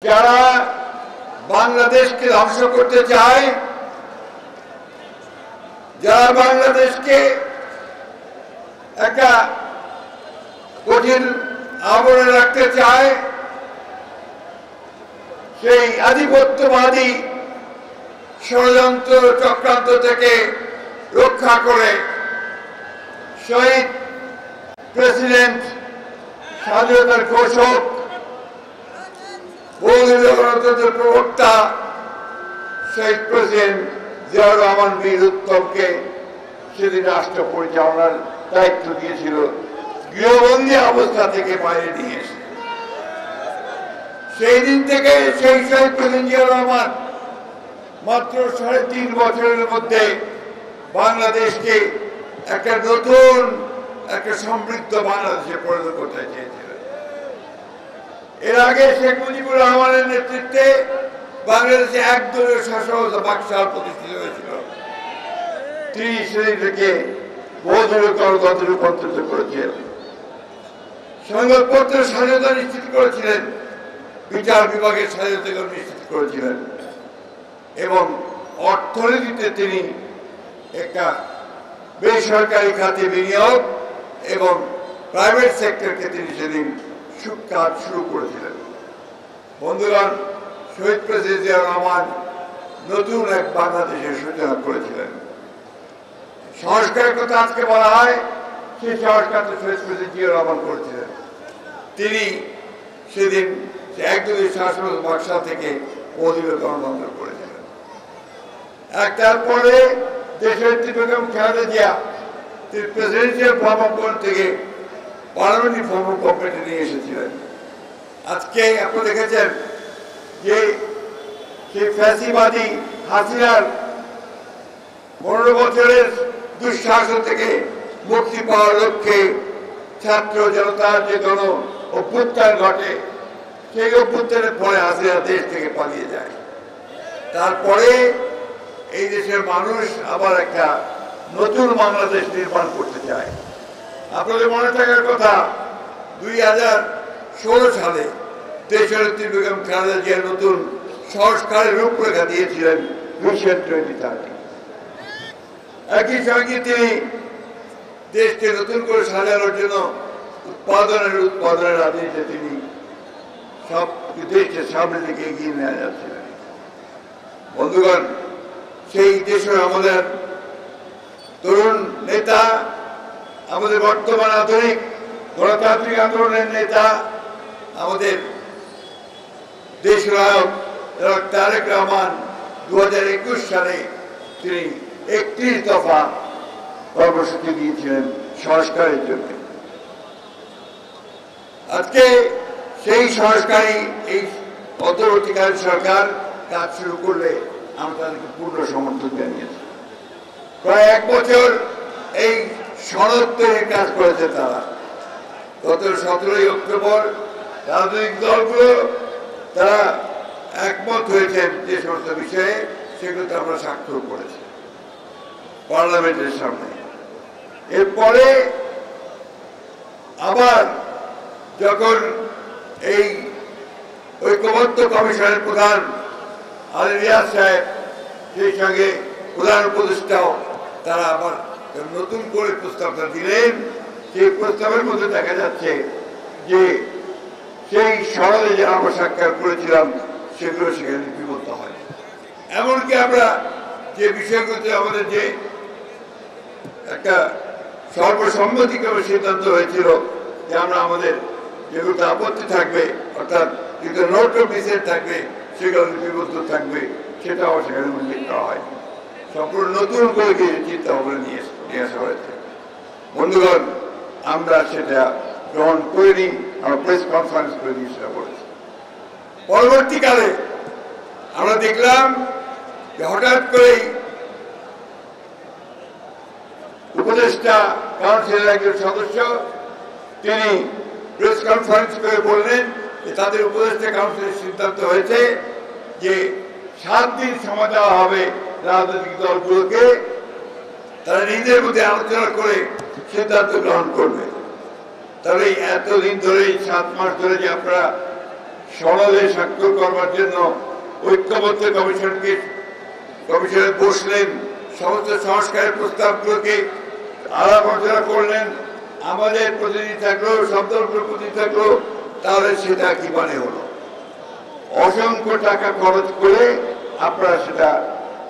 যারা বাংলাদেশকে ধ্বংস করতে চায়, যারা বাংলাদেশকে একটা কঠিন আবরণে রাখতে চায়, সেই আধিপত্যবাদী ষড়যন্ত্র চক্রান্ত থেকে রক্ষা করে শহীদ প্রেসিডেন্ট, স্বাধীনতার ঘোষক, বহুদলীয় গণতন্ত্রের প্রবক্তা শহীদ প্রেসিডেন্ট জিয়াউর রহমান বীর উত্তমকে সেদিন রাষ্ট্র পরিচালনার দায়িত্ব দিয়েছিল, গৃহবন্দী অবস্থা থেকে বাইরে নিয়ে এসে। সেই দিন থেকে সেই শহীদ প্রেসিডেন্ট জিয়াউর রহমান মাত্র ৩.৫ বছরের মধ্যে বাংলাদেশকে একটা নতুন, একটা সমৃদ্ধ বাংলাদেশে পরিণত করতে চেয়েছিলেন। এর আগে শেখ মুজিবুর রহমানের নেতৃত্বে বাংলাদেশে একদলীয় শাসক বাকশাল প্রতিষ্ঠিত হয়েছিল। তিনি সেটিকে বহুদলীয় গণতন্ত্রে রূপান্তরিত করেছিলেন, সংবাদপত্রের স্বাধীনতা নিশ্চিত করেছিলেন, বিচার বিভাগের স্বাধীনতা নিশ্চিত করেছিলেন এবং অর্থনীতিতে তিনি একটা বেসরকারি খাতে বিনিয়োগ এবং প্রাইভেট সেক্টরকে তিনি সেদিন কাজ শুরু করেছিলেন। বন্ধুগণ, শহীদ প্রেসিডেন্ট জিয়াউর রহমান নতুন এক বাংলাদেশের সূচনা করেছিলেন। সংস্কারের কথা আজকে বলা হয়, সেই সংস্কার তো শহীদ প্রেসিডেন্ট জিয়াউর রহমান করেছিলেন। তিনি সেদিন একদলীয় শাসন বাকশাল থেকে বহুদলীয় গণতন্ত্র করেছিলেন। একটার পরে দেশের বেগম খালেদা জিয়া তিনি প্রেসিডেন্সিয়াল ফর্ম অফ গভর্নমেন্ট থেকে পার্লামেন্টারি ফর্ম অফ গভর্নমেন্টে নিয়ে এসেছিলেন। আজকে আপনি দেখেছেন যে সেই ফ্যাসিবাদী হাসিনার ১৫ বছরের দুঃশাসন থেকে মুক্তি পাওয়ার লক্ষ্যে ছাত্র জনতার যে গণ অভ্যুত্থান ঘটে, সেই অভ্যুত্থানের পরে হাসিনা দেশ থেকে পালিয়ে যায়। তারপরে এই দেশের মানুষ আবার একটা নতুন বাংলাদেশ নির্মাণ করতে চায়। আপনাদের মনে থাকার কথা, ২০১৬ সালে দেশনেত্রী বেগম খালেদা জিয়া নতুন সংস্কারের রূপরেখা দিয়েছিলেন ভিশন 2030। একই সঙ্গে তিনি দেশকে নতুন করে সাজানোর জন্য উৎপাদনের রাজনীতিতে তিনি সব দেশকে সামনে দিকে এগিয়ে নিয়ে যাচ্ছিলেন। বন্ধুগণ, সেই দেশের আমাদের তরুণ নেতা, আমাদের বর্তমান আধুনিক গণতান্ত্রিক আন্দোলনের নেতা, আমাদের দেশনায়ক তারেক রহমান ২০২১ সালে তিনি ৩১ দফা কর্মসূচি দিয়েছিলেন সংস্কারের জন্য। আজকে সেই সংস্কারই এই অন্তর্বর্তীকালীন সরকার কাজ শুরু করলে আমরা তাদেরকে পূর্ণ সমর্থন জানিয়েছি। প্রায় ১ বছর এই সনদ তৈরির কাজ করেছে তারা। গত ১৭ই অক্টোবর রাজনৈতিক দলগুলো তারা একমত হয়েছেন যে সমস্ত বিষয়ে, সেগুলোতে আমরা স্বাক্ষর করেছি পার্লামেন্টের সামনে। এরপরে আবার যখন এই ঐক্যবদ্ধ কমিশনের প্রধান আলী রিয়াজ সাহেব, সেই সঙ্গে প্রধান উপদেষ্টাও তারা আবার নতুন করে প্রস্তাবটা দিলেন, সেই প্রস্তাবের মধ্যে দেখা যাচ্ছে যে সেই সনদে যে আমরা সাক্ষাৎ করেছিলাম সেগুলো সেখানে লিপিবদ্ধ হয়। এমনকি আমরা যে বিষয়গুলোতে আমাদের যে একটা সর্বসম্মতিক্রমে সিদ্ধান্ত হয়েছিল যে আমরা আমাদের যেগুলোতে আপত্তি থাকবে, অর্থাৎ যেগুলো নোট অফ ডিসেন্ট থাকবে, সেগুলো লিপিবদ্ধ থাকবে, সেটাও সেখানে উল্লেখ করা হয়। সম্পূর্ণ নতুন করে চিন্তা ভাবনা নিয়ে আসা হয়েছে। বন্ধুগণ, আমরা সেটা গ্রহণ করিনি, আমরা প্রেস কনফারেন্স করে দিয়ে সেটা বলেছি। পরবর্তীকালে আমরা দেখলাম যে হঠাৎ করেই উপদেষ্টা কাউন্সিলের একজন সদস্য তিনি প্রেস কনফারেন্স করে বললেন যে তাদের উপদেষ্টা কাউন্সিলের সিদ্ধান্ত হয়েছে যে 7 দিন সময় দেওয়া হবে রাজনৈতিক দলগুলোকে, তারা নিজেদের মধ্যে আলোচনা করে সিদ্ধান্ত গ্রহণ করবে। তাহলে এতদিন ধরে 7 মাস ধরে যে আপনারা সনদে স্বাক্ষর করবার জন্য ঐক্যবদ্ধ কমিশনে বসলেন, সমস্ত সংস্কারের প্রস্তাবগুলোকে আলাপ আলোচনা করলেন, আমাদের প্রতিনিধি থাকলো, শব্দগুলোর প্রতিনিধি থাকলো, তাহলে সেটা কি মানে হলো? অসংখ্য টাকা খরচ করে আপনারা সেটা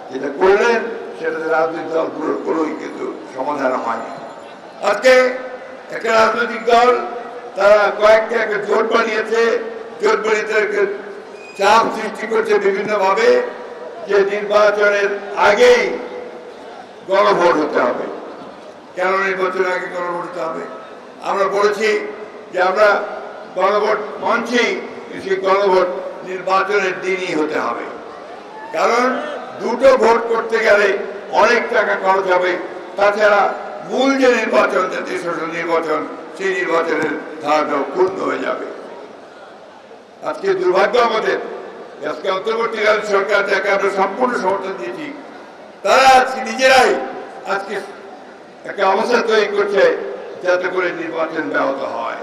যেটা করলেন, সেটা রাজনৈতিক দলগুলোর কোনোই কিন্তু সমাধান হয়নি। আজকে একটা রাজনৈতিক দল তারা কয়েকটা একটা জোট বানিয়েছে, জোট বানিয়ে তাদেরকে চাপ সৃষ্টি করছে বিভিন্নভাবে যে নির্বাচনের আগেই গণভোট হতে হবে। কেন নির্বাচনের আগে গণভোট হতে হবে? আমরা বলেছি যে আমরা গণভোট মানছি, সেই গণভোট নির্বাচনের দিনই হতে হবে। কারণ দুটো ভোট করতে গেলে অনেক টাকা খরচ হবে, তাছাড়া মূল যে নির্বাচন, জাতীয় সংসদ নির্বাচন, সেই নির্বাচনের ধারাটাও ক্ষুণ্ণ হয়ে যাবে। আজকে দুর্ভাগ্য আমাদের, আজকে অন্তর্বর্তীকালীন সরকার যাকে আমরা সম্পূর্ণ সমর্থন দিয়েছি, তারা আজকে নিজেরাই আজকে একটা অবস্থা তৈরি করছে যাতে করে নির্বাচন ব্যাহত হয়।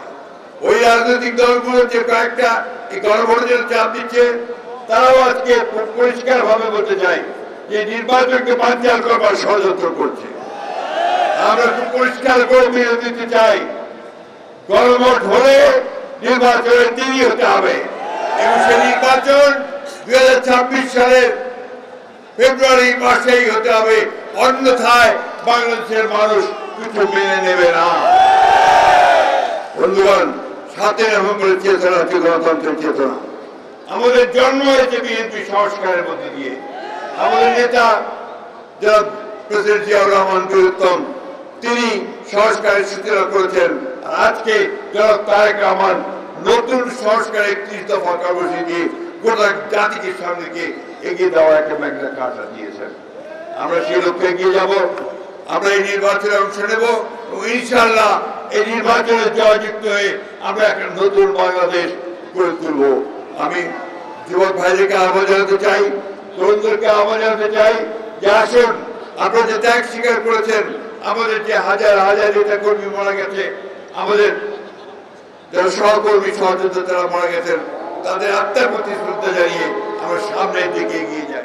ওই রাজনৈতিক দলগুলো যে কয়েকটা এই গণভোটের জন্য চাপ দিচ্ছে, তারাও আজকে পরিষ্কার ভাবে বলতে চাই যে নির্বাচনকে বানচাল করবার ষড়যন্ত্র করছে। আমরা খুব পরিষ্কার করে বিরোধ দিতে চাই, গণভোট হলে নির্বাচনের দিনই হতে হবে এবং সেই নির্বাচন 2026 সালের ফেব্রুয়ারি মাসেই হতে হবে, অন্যথায় বাংলাদেশের মানুষ কিছু মেনে নেবে না। বন্ধুগণ, 7 নভেম্বরের চেতনা হচ্ছে গণতন্ত্রের চেতনা। আমাদের জন্ম হয়েছে বিএনপি সংস্কারের মধ্যে দিয়ে। আমাদের নেতা যারা প্রেসিডেন্ট জিয়াউর রহমান বীরুত্তম, তিনি সংস্কারের সূচনা করেছেন। আজকে যারা তারেক রহমান নতুন সংস্কার 31 দফা কর্মসূচি দিয়ে গোটা জাতিকে সামনে এগিয়ে দেওয়ার একটা ম্যাগনা কার্টা দিয়েছেন। আমরা সেই লক্ষ্যে এগিয়ে যাব। আমরা এই নির্বাচনে অংশ নেব এবং ইনশাআল্লাহ এই নির্বাচনে জয়যুক্ত হয়ে আমরা একটা নতুন বাংলাদেশ গড়ে তুলব। আমি যুবক ভাইদেরকে আহ্বান জানাতে চাই, তরুণদেরকে আহ্বান জানাতে চাই যে আসুন, আপনারা যে ত্যাগ স্বীকার করেছেন, আমাদের যে হাজার হাজার নেতা কর্মী মারা গেছে, আমাদের যারা সহকর্মী সহযোদ্ধা তারা মারা গেছেন, তাদের আত্মার প্রতি শ্রদ্ধা জানিয়ে আমরা সামনের দিকে এগিয়ে যাই।